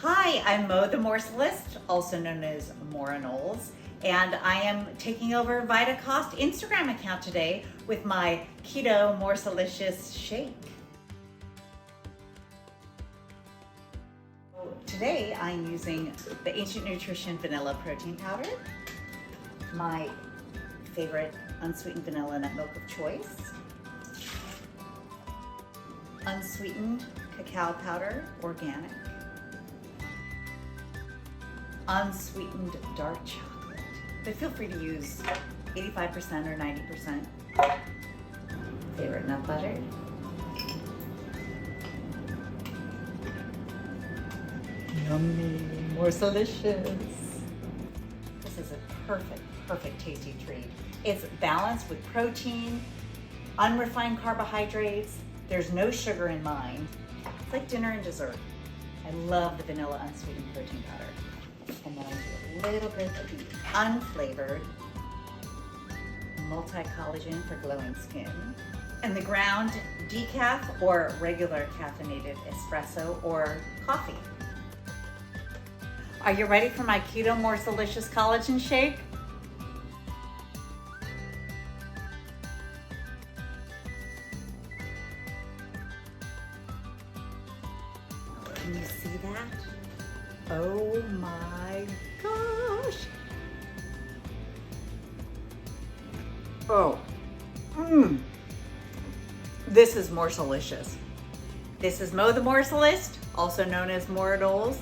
Hi, I'm Mo the Morselicious, also known as Maura Knowles, and I am taking over Vitacost Instagram account today with my Keto Morselicious shake. Today I'm using the Ancient Nutrition Vanilla Protein Powder, my favorite unsweetened vanilla nut milk of choice, unsweetened cacao powder, organic, unsweetened dark chocolate, but feel free to use 85% or 90%. Favorite nut butter, yummy, Morselicious. This is a perfect tasty treat. It's balanced with protein, unrefined carbohydrates. There's no sugar in mine. It's like dinner and dessert. I love the vanilla unsweetened protein powder. And then I do a little bit of the unflavored multi-collagen for glowing skin. And the ground decaf or regular caffeinated espresso or coffee. Are you ready for my Keto Morselicious collagen shake? Can you see that? Oh my gosh. Oh, This is Morselicious. This is Mo the Morselicious, also known as Maura Knowles.